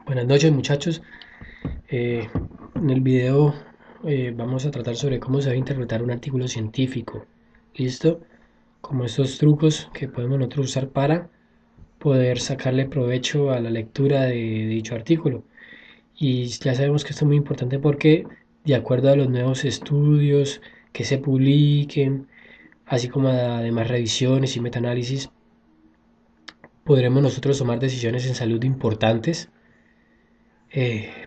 Buenas noches muchachos. Eh, en el video vamos a tratar sobre cómo se debe interpretar un artículo científico. ¿Listo? Como estos trucos que podemos nosotros usar para poder sacarle provecho a la lectura de dicho artículo. Y ya sabemos que esto es muy importante porque de acuerdo a los nuevos estudios que se publiquen, así como a demás revisiones y metaanálisis, podremos nosotros tomar decisiones en salud importantes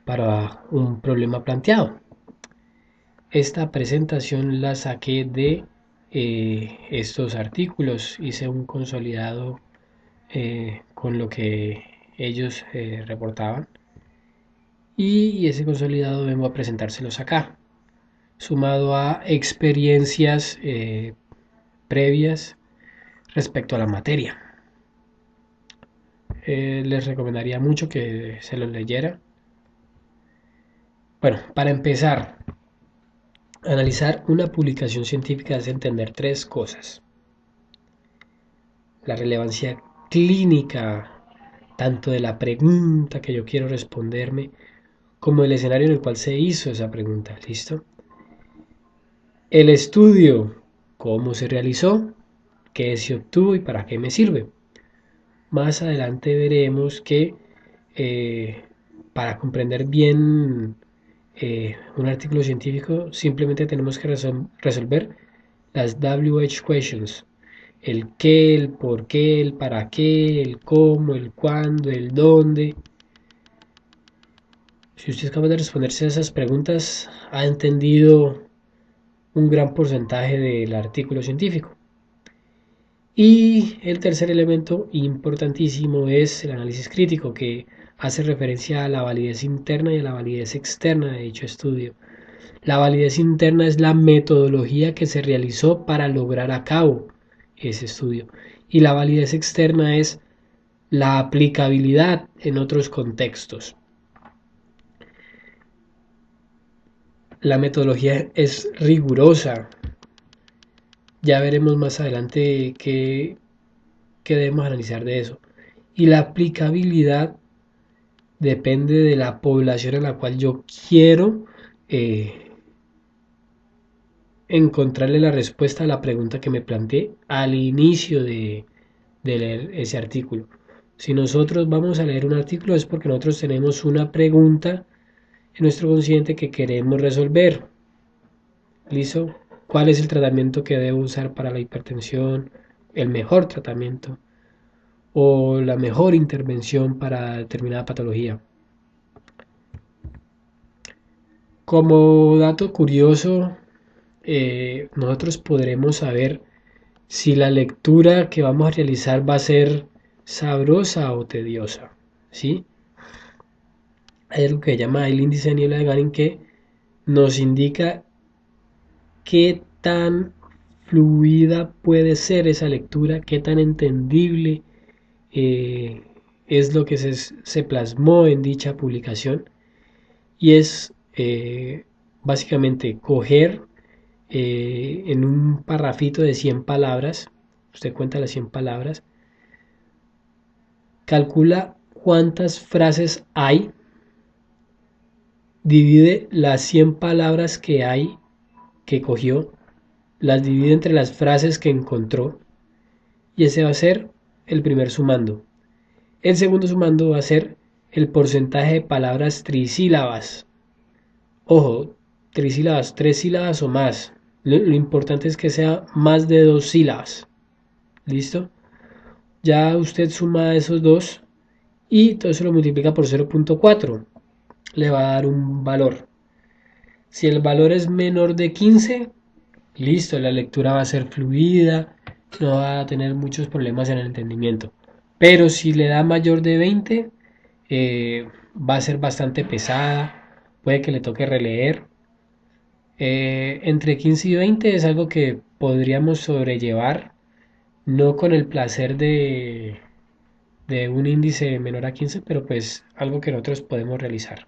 para un problema planteado. Esta presentación la saqué de estos artículos, hice un consolidado con lo que ellos reportaban y ese consolidado vengo a presentárselos acá, sumado a experiencias previas respecto a la materia. Les recomendaría mucho que se los leyera. Bueno, para empezar, analizar una publicación científica es entender tres cosas: la relevancia clínica, tanto de la pregunta que yo quiero responderme, como el escenario en el cual se hizo esa pregunta. ¿Listo? El estudio, cómo se realizó, qué se obtuvo y para qué me sirve. Más adelante veremos que eh, para comprender bien un artículo científico simplemente tenemos que resolver las WH questions: el qué, el por qué, el para qué, el cómo, el cuándo, el dónde. Si usted es capaz de responderse a esas preguntas, ha entendido un gran porcentaje del artículo científico. Y el tercer elemento importantísimo es el análisis crítico, que hace referencia a la validez interna y a la validez externa de dicho estudio. La validez interna es la metodología que se realizó para lograr a cabo ese estudio. Y la validez externa es la aplicabilidad en otros contextos. La metodología es rigurosa. Ya veremos más adelante qué debemos analizar de eso. Y la aplicabilidad depende de la población a la cual yo quiero encontrarle la respuesta a la pregunta que me planteé al inicio de leer ese artículo. Si nosotros vamos a leer un artículo es porque nosotros tenemos una pregunta en nuestro consciente que queremos resolver. ¿Listo? ¿Cuál es el tratamiento que debo usar para la hipertensión? El mejor tratamiento o la mejor intervención para determinada patología. Como dato curioso, nosotros podremos saber si la lectura que vamos a realizar va a ser sabrosa o tediosa. ¿Sí? Hay algo que se llama el índice de niebla de Garin, que nos indica qué tan fluida puede ser esa lectura, qué tan entendible eh, es lo que se plasmó en dicha publicación. Y es básicamente coger en un parrafito de 100 palabras, usted cuenta las 100 palabras, calcula cuántas frases hay, divide las 100 palabras que hay, que cogió, las divide entre las frases que encontró, y ese va a ser el primer sumando. El segundo sumando va a ser el porcentaje de palabras trisílabas. Ojo, trisílabas, 3 sílabas o más. Lo importante es que sea más de 2 sílabas. ¿Listo? Ya usted suma esos dos y todo eso lo multiplica por 0.4. Le va a dar un valor. Si el valor es menor de 15, listo, la lectura va a ser fluida, no va a tener muchos problemas en el entendimiento. Pero si le da mayor de 20, va a ser bastante pesada, puede que le toque releer. Entre 15 y 20 es algo que podríamos sobrellevar, no con el placer de un índice menor a 15, pero pues algo que nosotros podemos realizar.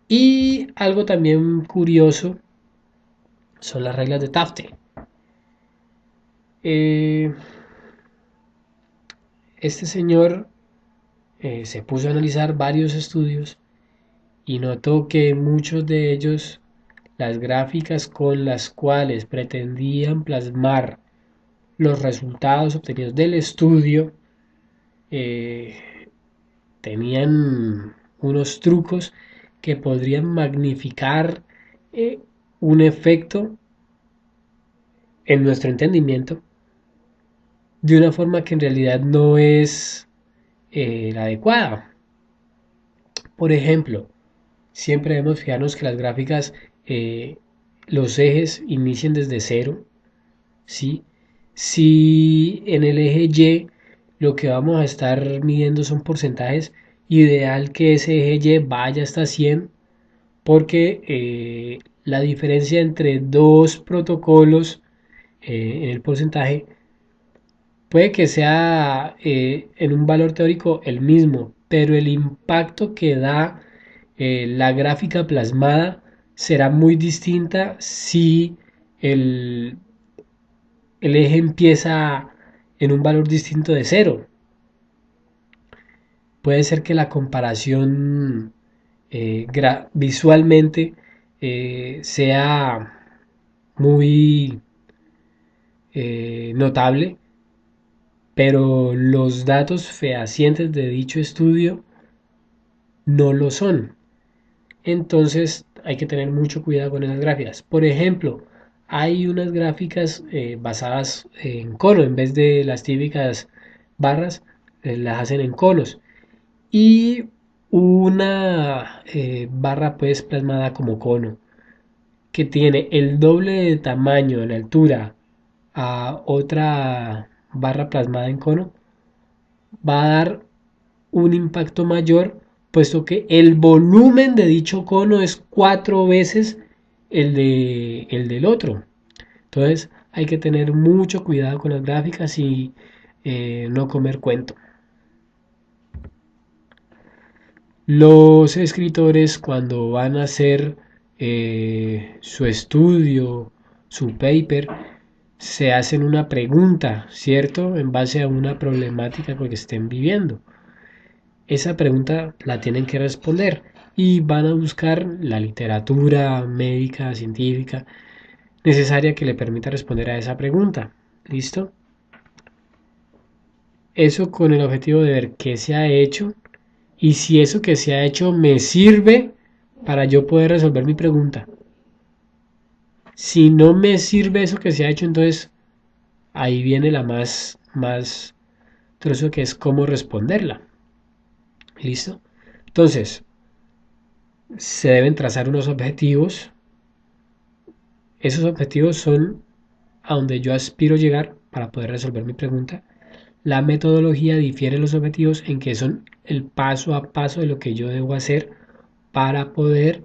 Y algo también curioso son las reglas de Tafte. Eh, este señor se puso a analizar varios estudios y notó que muchos de ellos, las gráficas con las cuales pretendían plasmar los resultados obtenidos del estudio, eh, tenían unos trucos que podrían magnificar eh, un efecto en nuestro entendimiento de una forma que en realidad no es la adecuada. Por ejemplo, siempre debemos fijarnos que las gráficas, eh, los ejes inicien desde cero, ¿sí? Si en el eje Y lo que vamos a estar midiendo son porcentajes, ideal que ese eje Y vaya hasta 100 porque la diferencia entre dos protocolos en el porcentaje puede que sea en un valor teórico el mismo, pero el impacto que da la gráfica plasmada será muy distinta si el, el eje empieza en un valor distinto de cero. Puede ser que la comparación visualmente sea muy notable, pero los datos fehacientes de dicho estudio no lo son. Entonces hay que tener mucho cuidado con esas gráficas. Por ejemplo, hay unas gráficas basadas en cono, en vez de las típicas barras, las hacen en conos. Y una barra pues plasmada como cono, que tiene el doble de tamaño en altura a otra barra plasmada en cono, va a dar un impacto mayor, puesto que el volumen de dicho cono es 4 veces el del otro. Entonces hay que tener mucho cuidado con las gráficas y no comer cuento. Los escritores cuando van a hacer su estudio, su paper, se hacen una pregunta, ¿cierto? En base a una problemática que estén viviendo. Esa pregunta la tienen que responder y van a buscar la literatura médica, científica, necesaria que le permita responder a esa pregunta. ¿Listo? Eso con el objetivo de ver qué se ha hecho y si eso que se ha hecho me sirve para yo poder resolver mi pregunta. Si no me sirve eso que se ha hecho, entonces ahí viene la más trozo que es cómo responderla. ¿Listo? Entonces, se deben trazar unos objetivos. Esos objetivos son a donde yo aspiro llegar para poder resolver mi pregunta. La metodología difiere de los objetivos en que son el paso a paso de lo que yo debo hacer para poder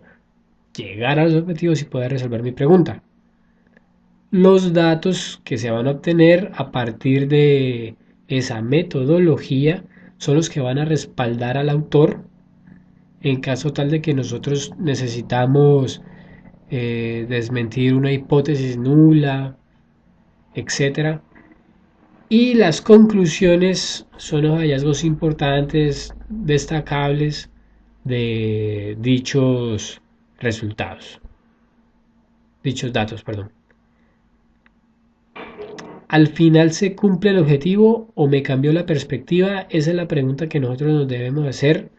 llegar a los objetivos y poder resolver mi pregunta. Los datos que se van a obtener a partir de esa metodología son los que van a respaldar al autor en caso tal de que nosotros necesitamos desmentir una hipótesis nula, etcétera. Y las conclusiones son los hallazgos importantes, destacables de dichos resultados, dichos datos, perdón. ¿Al final se cumple el objetivo o me cambió la perspectiva? Esa es la pregunta que nosotros nos debemos hacer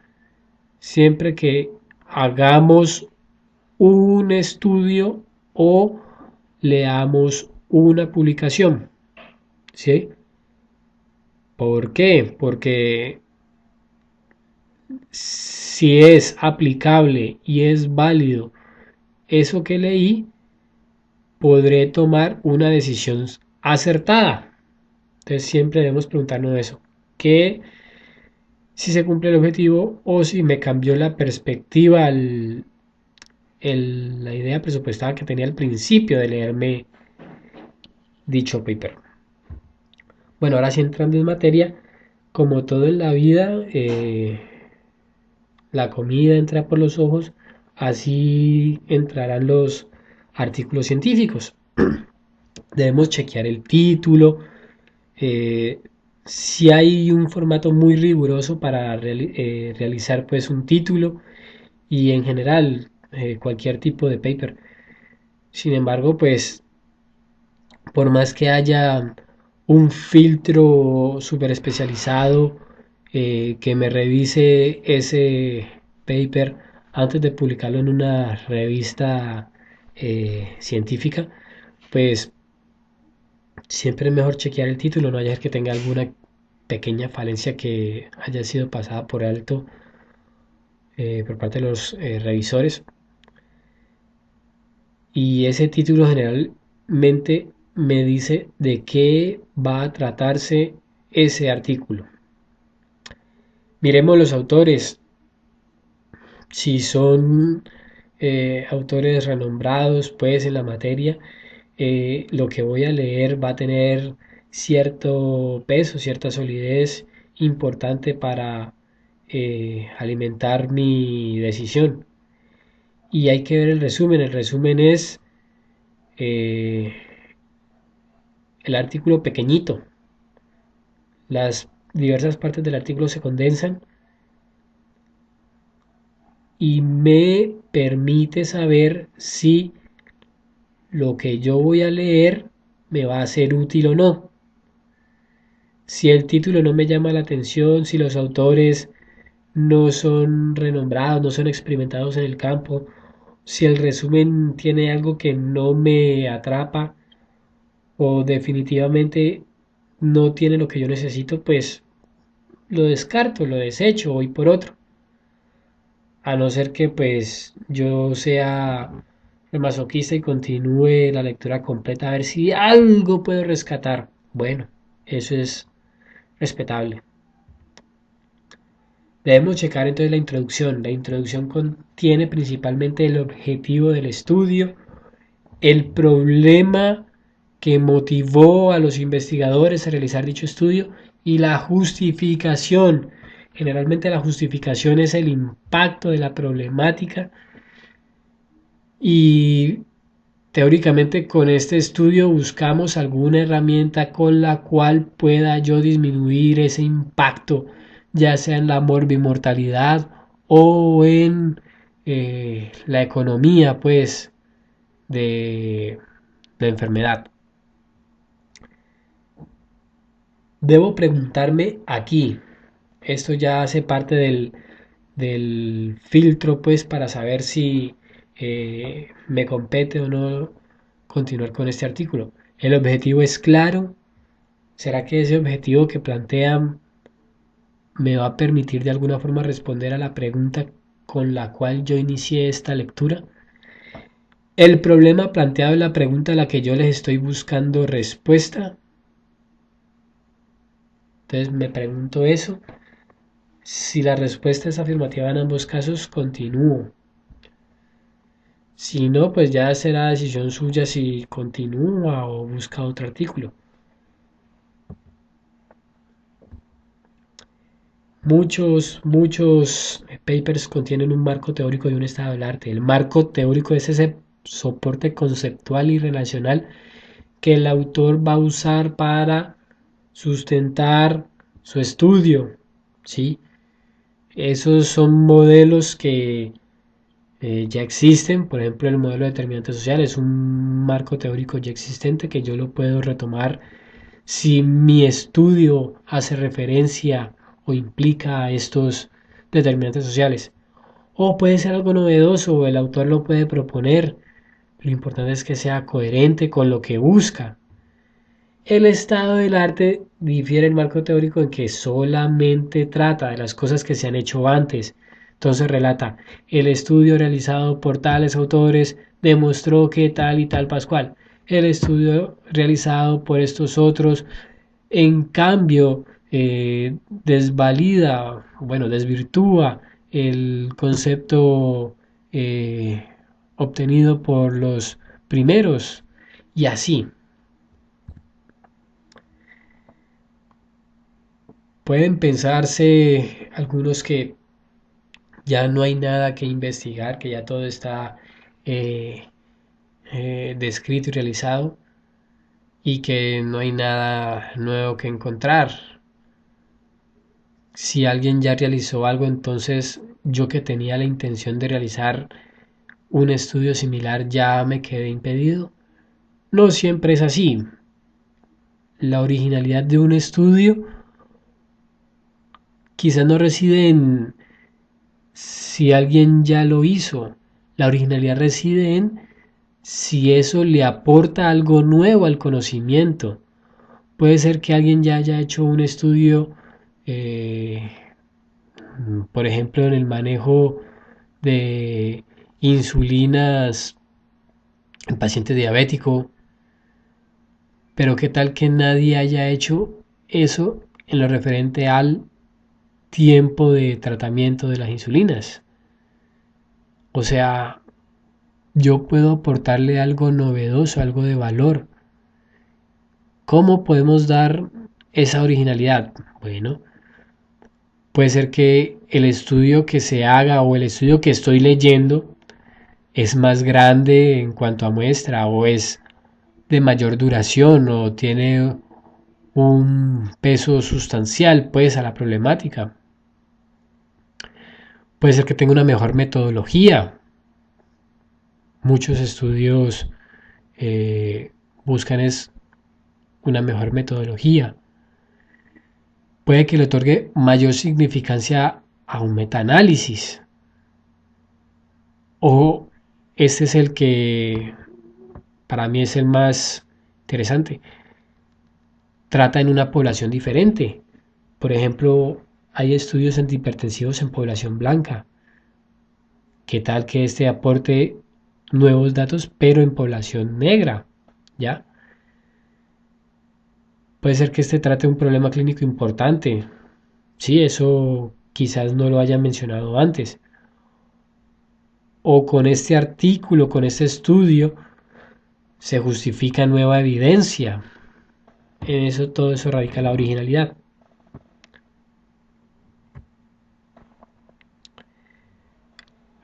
siempre que hagamos un estudio o leamos una publicación. ¿Sí? ¿Por qué? Porque si es aplicable y es válido eso que leí, podré tomar una decisión acertada. Entonces siempre debemos preguntarnos eso. ¿Qué si se cumple el objetivo o si me cambió la perspectiva, la idea presupuestada que tenía al principio de leerme dicho paper? Bueno, ahora sí entrando en materia, como todo en la vida, la comida entra por los ojos, así entrarán los artículos científicos. Debemos chequear el título, eh, Si hay un formato muy riguroso para realizar pues un título y en general cualquier tipo de paper. Sin embargo, pues por más que haya un filtro súper especializado que me revise ese paper antes de publicarlo en una revista científica, pues siempre es mejor chequear el título, no haya que tenga alguna pequeña falencia que haya sido pasada por alto por parte de los revisores. Y ese título generalmente me dice de qué va a tratarse ese artículo. Miremos los autores, si son autores renombrados pues en la materia, lo que voy a leer va a tener cierto peso, cierta solidez importante para alimentar mi decisión. Y hay que ver el resumen es eh, el artículo pequeñito. Las diversas partes del artículo se condensan y me permite saber si lo que yo voy a leer me va a ser útil o no. Si el título no me llama la atención, si los autores no son renombrados, no son experimentados en el campo, si el resumen tiene algo que no me atrapa o definitivamente no tiene lo que yo necesito, pues lo descarto, lo desecho, voy por otro. A no ser que pues yo sea masoquista y continúe la lectura completa a ver si algo puedo rescatar. Bueno, eso es respetable. Debemos checar entonces la introducción. La introducción contiene principalmente el objetivo del estudio, el problema que motivó a los investigadores a realizar dicho estudio y la justificación. Generalmente la justificación es el impacto de la problemática y teóricamente con este estudio buscamos alguna herramienta con la cual pueda yo disminuir ese impacto, ya sea en la morbimortalidad o en la economía pues de la enfermedad. Debo preguntarme aquí, esto ya hace parte del filtro pues para saber si me compete o no continuar con este artículo. ¿El objetivo es claro? ¿Será que ese objetivo que plantean me va a permitir de alguna forma responder a la pregunta con la cual yo inicié esta lectura? ¿El problema planteado es la pregunta a la que yo les estoy buscando respuesta? Entonces me pregunto eso. Si la respuesta es afirmativa en ambos casos, continúo. Si no, pues ya será decisión suya si continúa o busca otro artículo. Muchos papers contienen un marco teórico y un estado del arte. El marco teórico es ese soporte conceptual y relacional que el autor va a usar para sustentar su estudio, ¿sí? Esos son modelos que ya existen, por ejemplo el modelo de determinante social es un marco teórico ya existente que yo lo puedo retomar si mi estudio hace referencia o implica a estos determinantes sociales. O puede ser algo novedoso, el autor lo puede proponer, lo importante es que sea coherente con lo que busca. El estado del arte difiere el marco teórico en que solamente trata de las cosas que se han hecho antes. Entonces relata, el estudio realizado por tales autores demostró que tal y tal Pascual. El estudio realizado por estos otros, en cambio, desvalida, bueno, desvirtúa el concepto obtenido por los primeros y así. Pueden pensarse algunos que ya no hay nada que investigar, que ya todo está eh, descrito y realizado y que no hay nada nuevo que encontrar. Si alguien ya realizó algo, entonces yo que tenía la intención de realizar un estudio similar ya me quedé impedido. No siempre es así. La originalidad de un estudio quizás no reside en si alguien ya lo hizo. La originalidad reside en si eso le aporta algo nuevo al conocimiento. Puede ser que alguien ya haya hecho un estudio, eh, por ejemplo, en el manejo de insulinas en paciente diabético, pero qué tal que nadie haya hecho eso en lo referente al tiempo de tratamiento de las insulinas. O sea, yo puedo aportarle algo novedoso, algo de valor. ¿Cómo podemos dar esa originalidad? Bueno, puede ser que el estudio que se haga o el estudio que estoy leyendo es más grande en cuanto a muestra o es de mayor duración o tiene un peso sustancial pues a la problemática. Puede ser que tenga una mejor metodología. Muchos estudios eh, buscan es una mejor metodología. Puede que le otorgue mayor significancia a un metaanálisis. O este es el que para mí es el más interesante. Trata en una población diferente. Por ejemplo, hay estudios antihipertensivos en población blanca. ¿Qué tal que este aporte nuevos datos, pero en población negra? ¿Ya? Puede ser que este trate un problema clínico importante. Sí, eso quizás no lo hayan mencionado antes. O con este artículo, con este estudio, se justifica nueva evidencia. En eso, todo eso radica la originalidad.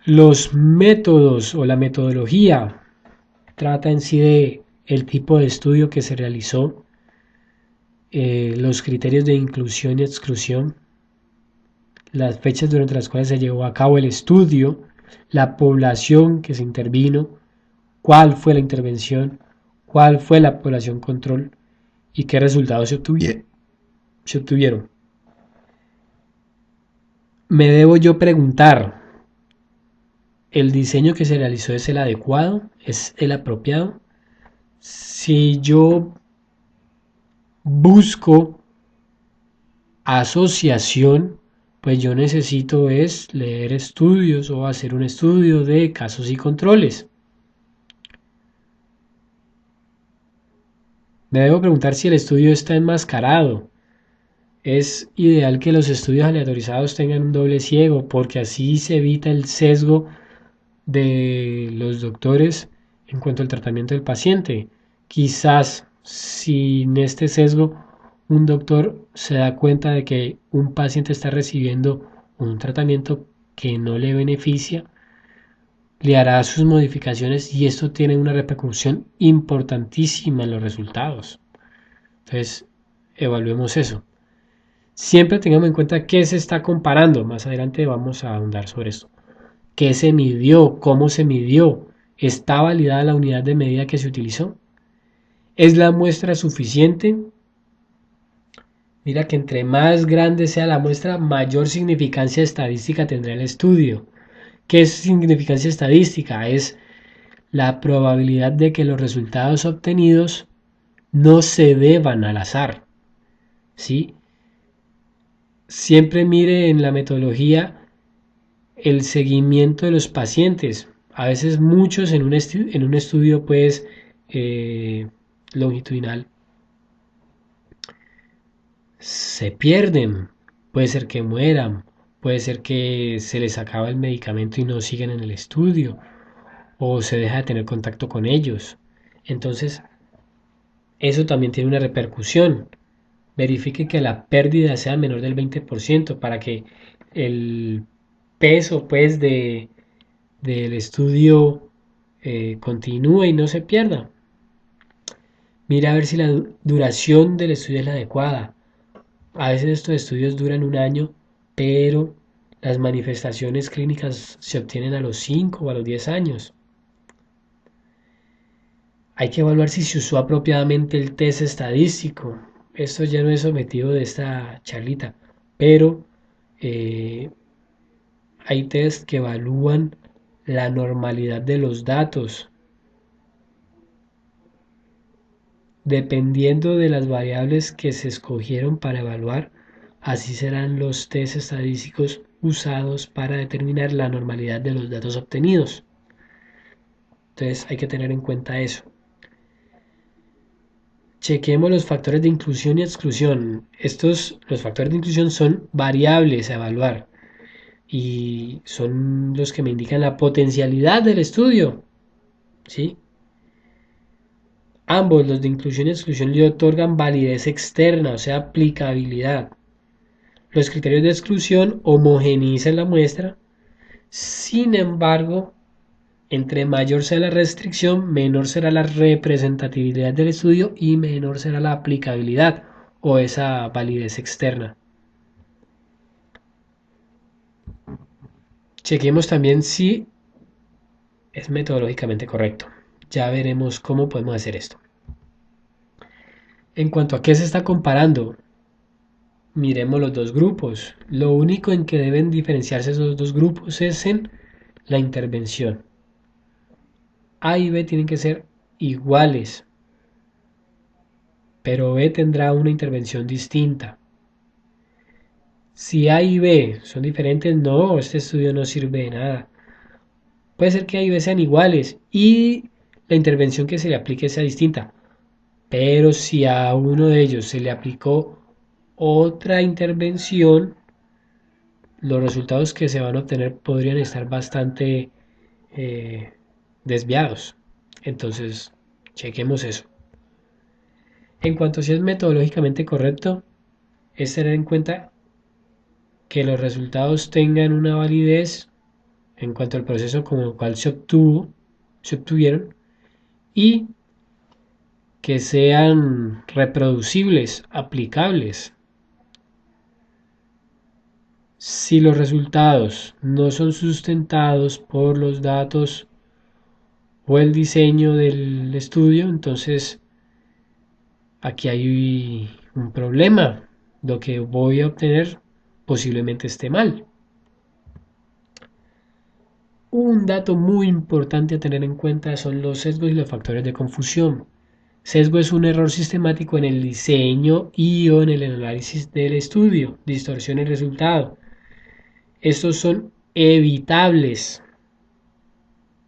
Los métodos o la metodología trata en sí de el tipo de estudio que se realizó, los criterios de inclusión y exclusión, las fechas durante las cuales se llevó a cabo el estudio, la población que se intervino, cuál fue la intervención, cuál fue la población control y qué resultados se obtuvieron. Me debo yo preguntar, ¿el diseño que se realizó es el adecuado? ¿Es el apropiado? Si yo busco asociación, pues yo necesito es leer estudios o hacer un estudio de casos y controles. Me debo preguntar si el estudio está enmascarado. Es ideal que los estudios aleatorizados tengan un doble ciego porque así se evita el sesgo de los doctores en cuanto al tratamiento del paciente. Quizás sin este sesgo un doctor se da cuenta de que un paciente está recibiendo un tratamiento que no le beneficia, le hará sus modificaciones y esto tiene una repercusión importantísima en los resultados. Entonces, evaluemos eso. Siempre tengamos en cuenta qué se está comparando. Más adelante vamos a ahondar sobre esto. ¿Qué se midió? ¿Cómo se midió? ¿Está validada la unidad de medida que se utilizó? ¿Es la muestra suficiente? Mira que entre más grande sea la muestra, mayor significancia estadística tendrá el estudio. ¿Qué es significancia estadística? Es la probabilidad de que los resultados obtenidos no se deban al azar. ¿Sí? Siempre mire en la metodología el seguimiento de los pacientes. A veces muchos en un estudio pues longitudinal se pierden. Puede ser que mueran, puede ser que se les acaba el medicamento y no siguen en el estudio o se deja de tener contacto con ellos. Entonces, eso también tiene una repercusión. Verifique que la pérdida sea menor del 20% para que el peso pues del estudio continúe y no se pierda. Mira a ver si la duración del estudio es la adecuada. A veces estos estudios duran un año pero las manifestaciones clínicas se obtienen a los 5 o a los 10 años. Hay que evaluar si se usó apropiadamente el test estadístico. Esto ya no es objetivo de esta charlita, pero eh, hay test que evalúan la normalidad de los datos. Dependiendo de las variables que se escogieron para evaluar, así serán los test estadísticos usados para determinar la normalidad de los datos obtenidos. Entonces hay que tener en cuenta eso. Chequemos los factores de inclusión y exclusión. Los factores de inclusión son variables a evaluar y son los que me indican la potencialidad del estudio, ¿sí? Ambos, los de inclusión y exclusión, le otorgan validez externa, o sea, aplicabilidad. Los criterios de exclusión homogeneizan la muestra, sin embargo, entre mayor sea la restricción, menor será la representatividad del estudio y menor será la aplicabilidad o esa validez externa. Chequemos también si es metodológicamente correcto. Ya veremos cómo podemos hacer esto. En cuanto a qué se está comparando, miremos los dos grupos. Lo único en que deben diferenciarse esos dos grupos es en la intervención. A y B tienen que ser iguales, pero B tendrá una intervención distinta. Si A y B son diferentes, no, este estudio no sirve de nada. Puede ser que A y B sean iguales y la intervención que se le aplique sea distinta, pero si a uno de ellos se le aplicó otra intervención, los resultados que se van a obtener podrían estar bastante eh, desviados. Entonces, chequemos eso. En cuanto a si es metodológicamente correcto, es tener en cuenta que los resultados tengan una validez en cuanto al proceso con el cual se obtuvieron y que sean reproducibles, aplicables. Si los resultados no son sustentados por los datos o el diseño del estudio, entonces aquí hay un problema. Lo que voy a obtener posiblemente esté mal. Un dato muy importante a tener en cuenta son los sesgos y los factores de confusión. Sesgo es un error sistemático en el diseño y o en el análisis del estudio, distorsiona el resultado. Estos son evitables.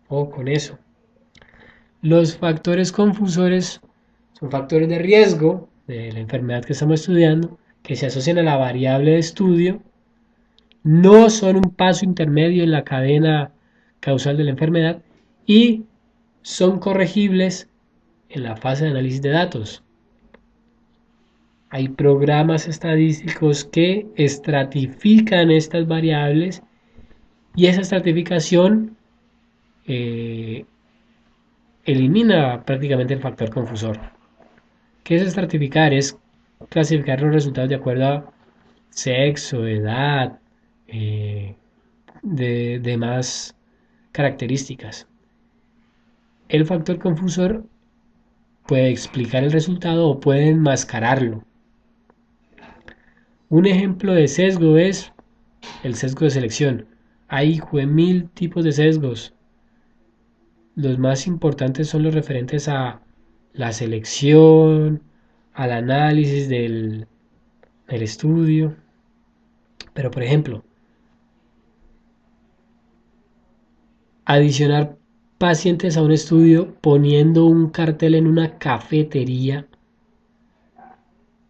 Ojo con eso. Los factores confusores son factores de riesgo de la enfermedad que estamos estudiando que se asocian a la variable de estudio, no son un paso intermedio en la cadena causal de la enfermedad y son corregibles en la fase de análisis de datos. Hay programas estadísticos que estratifican estas variables y esa estratificación elimina prácticamente el factor confusor. ¿Qué es estratificar? Es clasificar los resultados de acuerdo a sexo, edad, de demás características. El factor confusor puede explicar el resultado o puede enmascararlo. Un ejemplo de sesgo es el sesgo de selección. Hay 1000 tipos de sesgos. Los más importantes son los referentes a la selección, al análisis del estudio. Pero por ejemplo, adicionar pacientes a un estudio poniendo un cartel en una cafetería,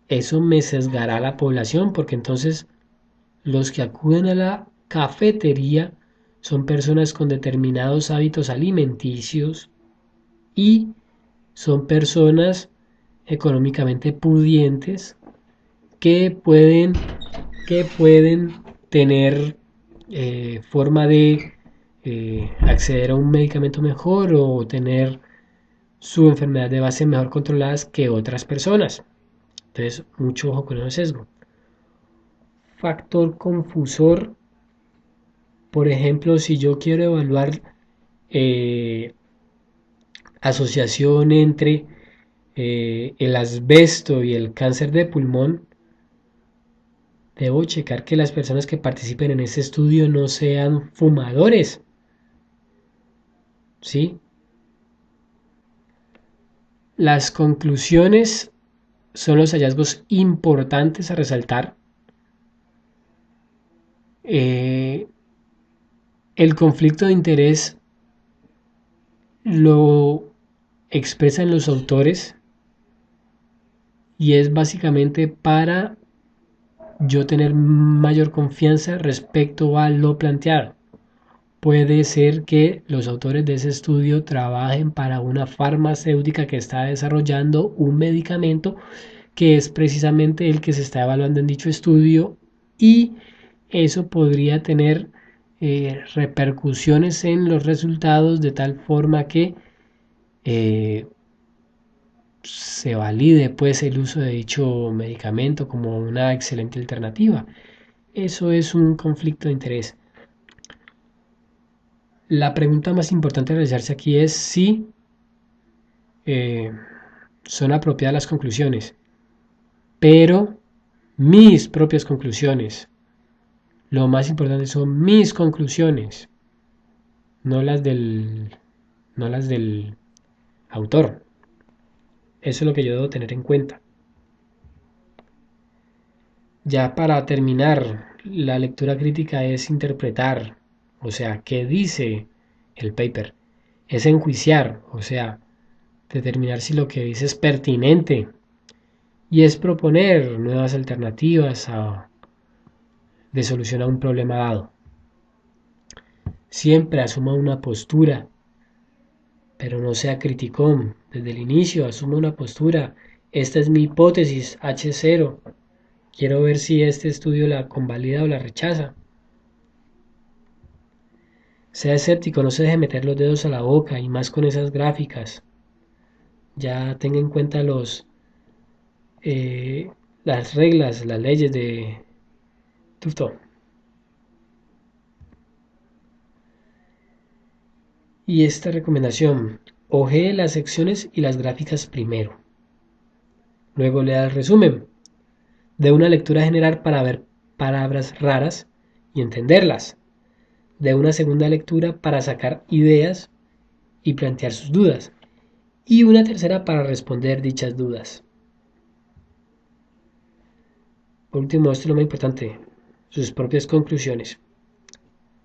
eso me sesgará a la población porque entonces los que acuden a la cafetería son personas con determinados hábitos alimenticios y son personas económicamente pudientes que pueden tener forma de acceder a un medicamento mejor o tener su enfermedad de base mejor controladas que otras personas. Entonces, mucho ojo con el sesgo. factor confusor. Por ejemplo, si yo quiero evaluar asociación entre el asbesto y el cáncer de pulmón, debo checar que las personas que participen en este estudio no sean fumadores, ¿sí? Las conclusiones son los hallazgos importantes a resaltar. El conflicto de interés lo expresan los autores y es básicamente para yo tener mayor confianza respecto a lo planteado. Puede ser que los autores de ese estudio trabajen para una farmacéutica que está desarrollando un medicamento que es precisamente el que se está evaluando en dicho estudio, y eso podría tener repercusiones en los resultados de tal forma que se valide pues el uso de dicho medicamento como una excelente alternativa. Eso es un conflicto de interés. La pregunta más importante a realizarse aquí es si son apropiadas las conclusiones, pero mis propias conclusiones. Lo más importante son mis conclusiones, no las del autor. Eso es lo que yo debo tener en cuenta. Ya para terminar, la lectura crítica es interpretar, o sea, qué dice el paper. Es enjuiciar, o sea, determinar si lo que dice es pertinente. Y es proponer nuevas alternativas de solución a un problema dado. Siempre asuma una postura, pero no sea criticón. Desde el inicio asuma una postura. Esta es mi hipótesis H0. Quiero ver si este estudio la convalida o la rechaza. Sea escéptico, no se deje meter los dedos a la boca, y más con esas gráficas. Ya tenga en cuenta las reglas, las leyes de Tufto. Y esta recomendación: ojee las secciones y las gráficas primero. Luego lea el resumen. De una lectura general para ver palabras raras y entenderlas. De una segunda lectura para sacar ideas y plantear sus dudas. Y una tercera para responder dichas dudas. Por último, esto es lo más importante: sus propias conclusiones.